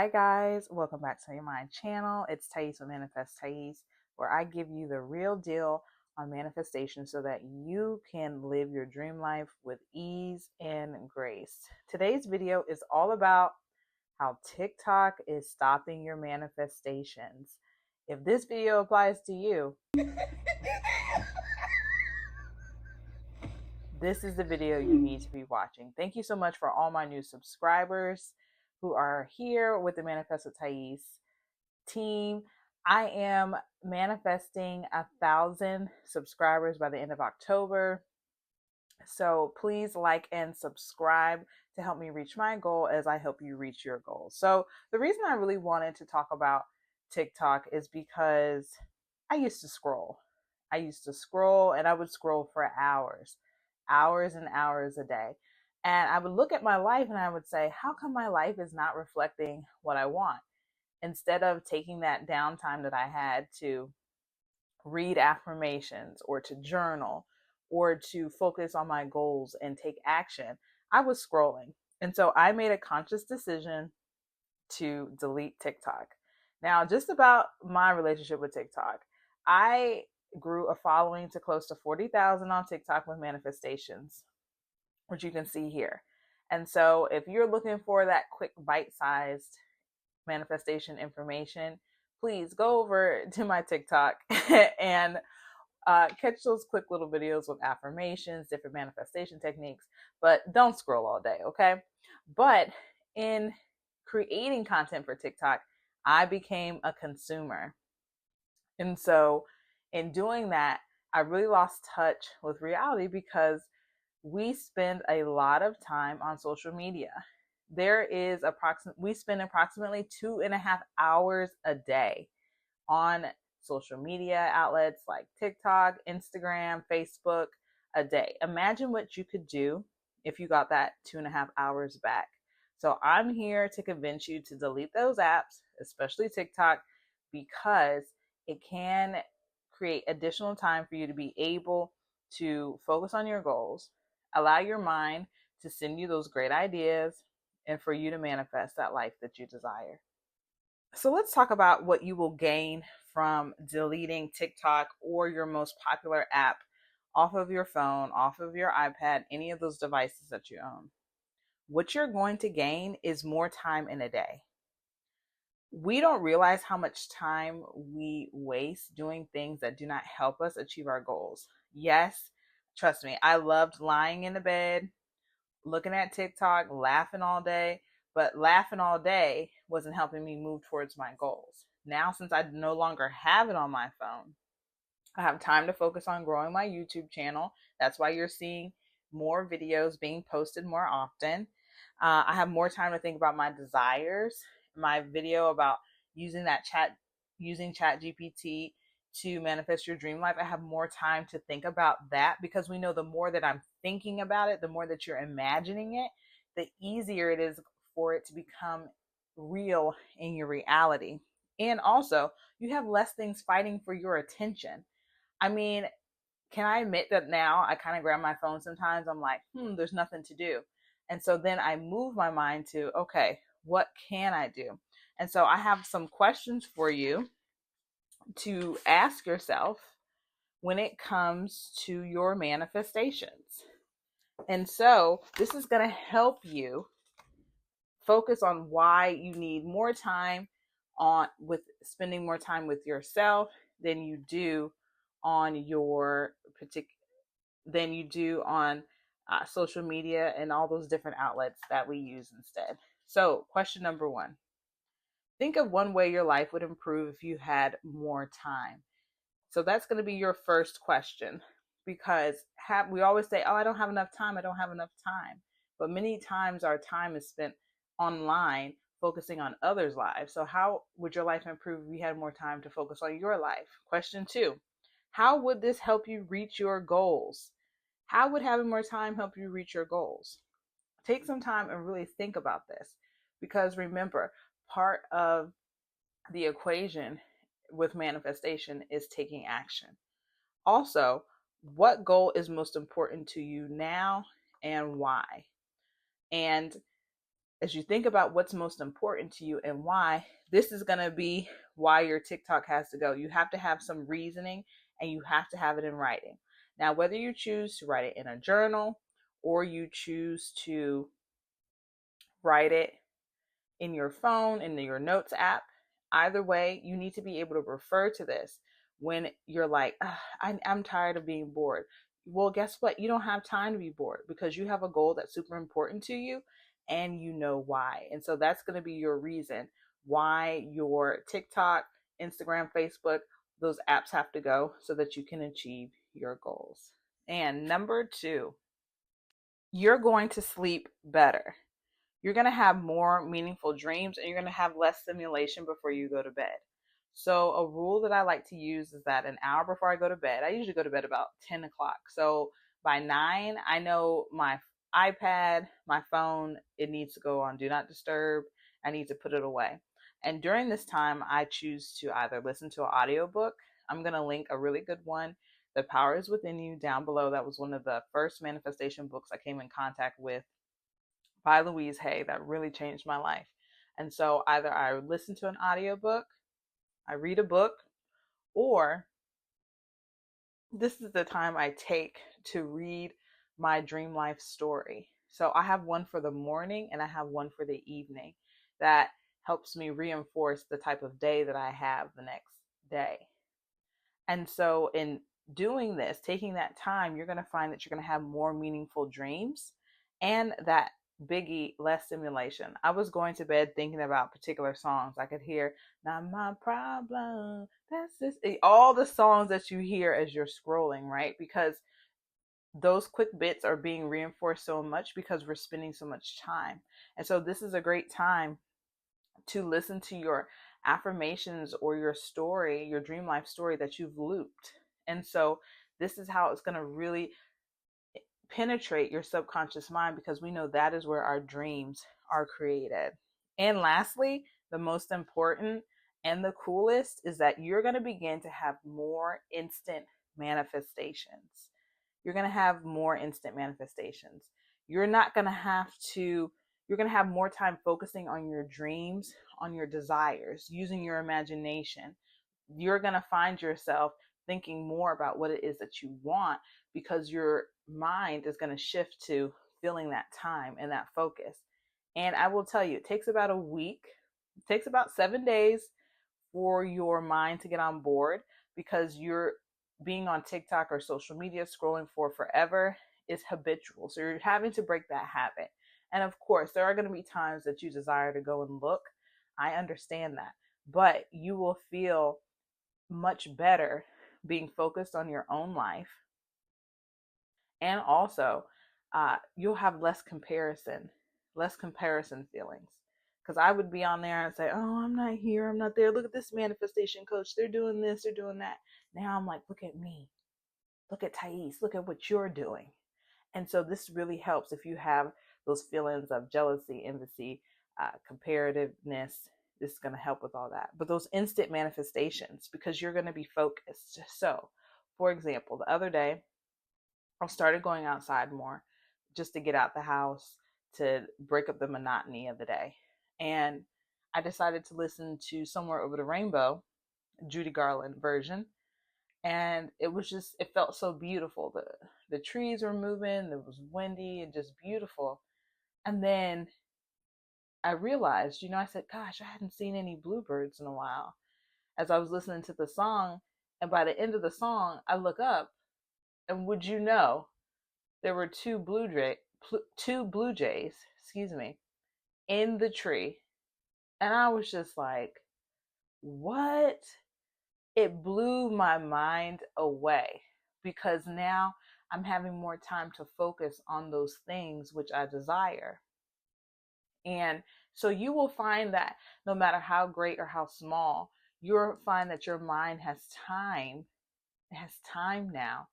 Hi guys, welcome back to my channel. It's Thais with Manifest Thais, where I give you the real deal on manifestation so that you can live your dream life with ease and grace. Today's video is all about how TikTok is stopping your manifestations. If this video applies to you, this is the video you need to be watching. Thank you so much for all my new subscribers who are here with the Manifest with Thais team. I am manifesting 1,000 subscribers by the end of October. So please like and subscribe to help me reach my goal as I help you reach your goals. So the reason I really wanted to talk about TikTok is because I used to scroll. And I would scroll for hours and hours a day. And I would look at my life and I would say, how come my life is not reflecting what I want? Instead of taking that downtime that I had to read affirmations or to journal or to focus on my goals and take action, I was scrolling. And so I made a conscious decision to delete TikTok. Now, just about my relationship with TikTok, I grew a following to close to 40,000 on TikTok with manifestations, which you can see here. And so if you're looking for that quick bite-sized manifestation information, please go over to my TikTok and catch those quick little videos with affirmations, different manifestation techniques, but don't scroll all day, okay? But in creating content for TikTok, I became a consumer. And so in doing that, I really lost touch with reality because we spend a lot of time on social media. We spend approximately 2.5 hours a day on social media outlets like TikTok, Instagram, Facebook a day. Imagine what you could do if you got that 2.5 hours back. So I'm here to convince you to delete those apps, especially TikTok, because it can create additional time for you to be able to focus on your goals, allow your mind to send you those great ideas, and for you to manifest that life that you desire. So let's talk about what you will gain from deleting TikTok or your most popular app off of your phone, off of your iPad, any of those devices that you own. What you're going to gain is more time in a day. We don't realize how much time we waste doing things that do not help us achieve our goals. Yes, trust me, I loved lying in the bed, looking at TikTok, laughing all day, but laughing all day wasn't helping me move towards my goals. Now, since I no longer have it on my phone, I have time to focus on growing my YouTube channel. That's why you're seeing more videos being posted more often. I have more time to think about my desires. My video about using chat GPT to manifest your dream life, I have more time to think about that, because we know the more that I'm thinking about it, the more that you're imagining it, the easier it is for it to become real in your reality. And also, you have less things fighting for your attention. I mean, can I admit that now I kind of grab my phone sometimes? I'm like, there's nothing to do. And so then I move my mind to, okay, what can I do? And so I have some questions for you to ask yourself when it comes to your manifestations. And so this is going to help you focus on why you need more time on with spending more time with yourself than you do on your social media and all those different outlets that we use instead. So, question number 1. Think of one way your life would improve if you had more time. So that's going to be your first question, because we always say, "Oh, I don't have enough time. I don't have enough time." But many times our time is spent online focusing on others' lives. So how would your life improve if you had more time to focus on your life? Question 2. How would this help you reach your goals? How would having more time help you reach your goals? Take some time and really think about this, because remember, part of the equation with manifestation is taking action. Also, what goal is most important to you now and why? And as you think about what's most important to you and why, this is going to be why your TikTok has to go. You have to have some reasoning and you have to have it in writing. Now, whether you choose to write it in a journal or you choose to write it in your phone, in your notes app, either way, you need to be able to refer to this when you're like, I'm tired of being bored. Well, guess what? You don't have time to be bored because you have a goal that's super important to you and you know why. And so that's going to be your reason why your TikTok, Instagram, Facebook, those apps have to go so that you can achieve your goals. And number 2, you're going to sleep better. You're going to have more meaningful dreams and you're going to have less stimulation before you go to bed. So, a rule that I like to use is that an hour before I go to bed, I usually go to bed about 10 o'clock. So, by 9, I know my iPad, my phone, it needs to go on Do Not Disturb. I need to put it away. And during this time, I choose to either listen to an audiobook. I'm going to link a really good one, The Power is Within You, down below. That was one of the first manifestation books I came in contact with by Louise Hay that really changed my life. And so either I listen to an audiobook, I read a book, or this is the time I take to read my dream life story. So I have one for the morning and I have one for the evening that helps me reinforce the type of day that I have the next day. And so in doing this, taking that time, you're going to find that you're going to have more meaningful dreams and that biggie, less stimulation. I was going to bed thinking about particular songs. I could hear, not my problem, that's this, all the songs that you hear as you're scrolling, right? Because those quick bits are being reinforced so much because we're spending so much time. And so this is a great time to listen to your affirmations or your story, your dream life story that you've looped. And so this is how it's going to really penetrate your subconscious mind because we know that is where our dreams are created. And lastly, the most important and the coolest is that you're going to begin to have more instant manifestations. You're going to have more instant manifestations. You're not going to have to, you're going to have more time focusing on your dreams, on your desires, using your imagination. You're going to find yourself thinking more about what it is that you want because your mind is going to shift to feeling that time and that focus. And I will tell you, it takes about a week, it takes about 7 days for your mind to get on board because you're being on TikTok or social media scrolling for forever is habitual. So you're having to break that habit. And of course, there are going to be times that you desire to go and look. I understand that. But you will feel much better being focused on your own life. And also, you'll have less comparison feelings. Because I would be on there and say, oh, I'm not here, I'm not there. Look at this manifestation coach. They're doing this, they're doing that. Now I'm like, look at me. Look at Thais. Look at what you're doing. And so this really helps if you have those feelings of jealousy, envy, comparativeness. This is going to help with all that. But those instant manifestations, because you're going to be focused. So, for example, the other day, I started going outside more just to get out the house, to break up the monotony of the day. And I decided to listen to Somewhere Over the Rainbow, Judy Garland version. And it was just, it felt so beautiful. The trees were moving, it was windy and just beautiful. And then I realized, I said, gosh, I hadn't seen any bluebirds in a while as I was listening to the song. And by the end of the song, I look up and would you know, there were two blue jays, in the tree. And I was just like, what? It blew my mind away because now I'm having more time to focus on those things which I desire. And so you will find that no matter how great or how small, you'll find that your mind has time. It has time now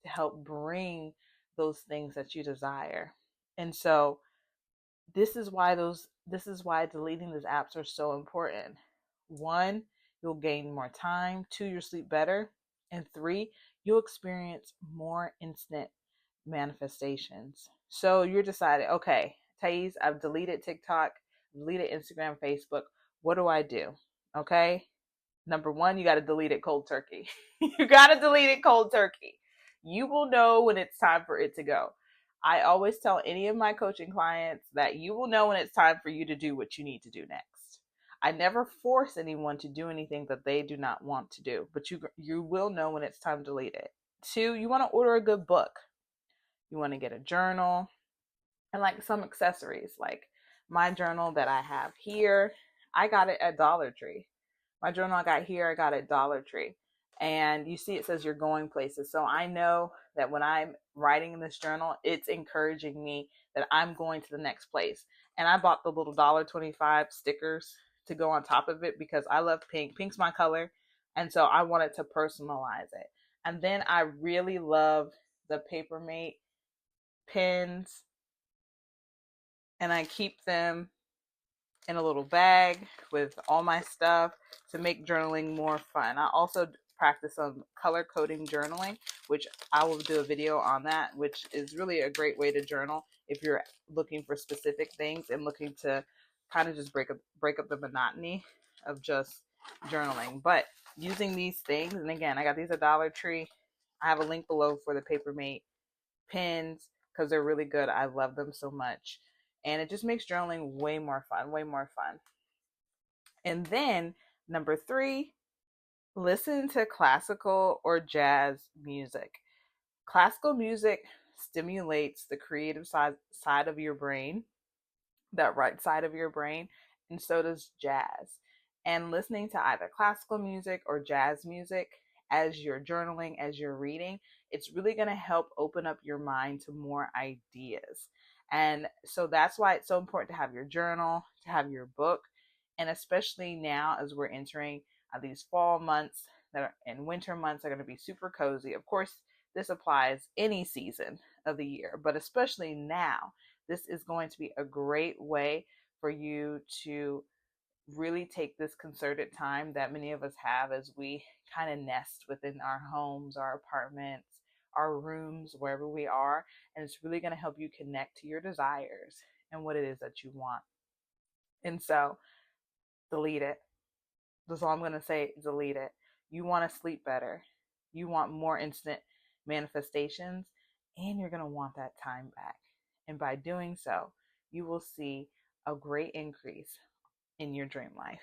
to help bring those things that you desire. And so this is why deleting these apps are so important. 1, you'll gain more time. 2, you'll sleep better. And 3, you'll experience more instant manifestations. So you're decided, okay, Thais, I've deleted TikTok, deleted Instagram, Facebook. What do? Okay. Number one, you got to delete it cold turkey. You got to delete it cold turkey. You will know when it's time for it to go. I always tell any of my coaching clients that you will know when it's time for you to do what you need to do next. I never force anyone to do anything that they do not want to do, but you will know when it's time to delete it. Two, you want to order a good book. You want to get a journal and like some accessories, like my journal that I have here. I got it at Dollar Tree. My journal I got here, I got at Dollar Tree. And you see it says you're going places. So I know that when I'm writing in this journal, it's encouraging me that I'm going to the next place. And I bought the little $1.25 stickers to go on top of it because I love pink. Pink's my color. And so I wanted to personalize it. And then I really love the Papermate pins, and I keep them in a little bag with all my stuff to make journaling more fun. I also practice some color coding journaling, which I will do a video on that, which is really a great way to journal if you're looking for specific things and looking to kind of just break up the monotony of just journaling. But using these things, and again, I got these at Dollar Tree. I have a link below for the Papermate pins because they're really good. I love them so much. And it just makes journaling way more fun, way more fun. And then number three, listen to classical or jazz music. Classical music stimulates the creative side of your brain, that right side of your brain, and so does jazz. And listening to either classical music or jazz music as you're journaling, as you're reading, it's really going to help open up your mind to more ideas. And so that's why it's so important to have your journal, to have your book, and especially now as we're entering these fall months and winter months are going to be super cozy. Of course, this applies any season of the year, but especially now, this is going to be a great way for you to really take this concerted time that many of us have as we kind of nest within our homes, our apartments, our rooms, wherever we are. And it's really going to help you connect to your desires and what it is that you want. And so, delete it. That's all I'm going to say. Delete it. You want to sleep better. You want more instant manifestations, and you're going to want that time back. And by doing so, you will see a great increase in your dream life.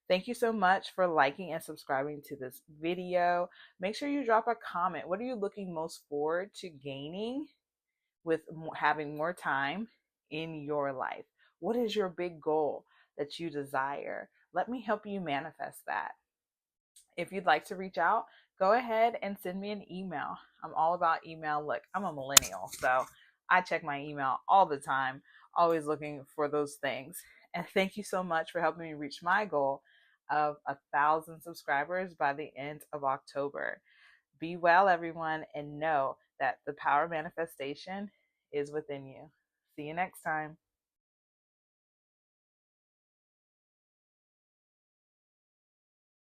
Thank you so much for liking and subscribing to this video. Make sure you drop a comment. What are you looking most forward to gaining with having more time in your life? What is your big goal that you desire? Let me help you manifest that. If you'd like to reach out, go ahead and send me an email. I'm all about email. Look, I'm a millennial, so I check my email all the time, always looking for those things. And thank you so much for helping me reach my goal of 1,000 subscribers by the end of October. Be well, everyone, and know that the power of manifestation is within you. See you next time.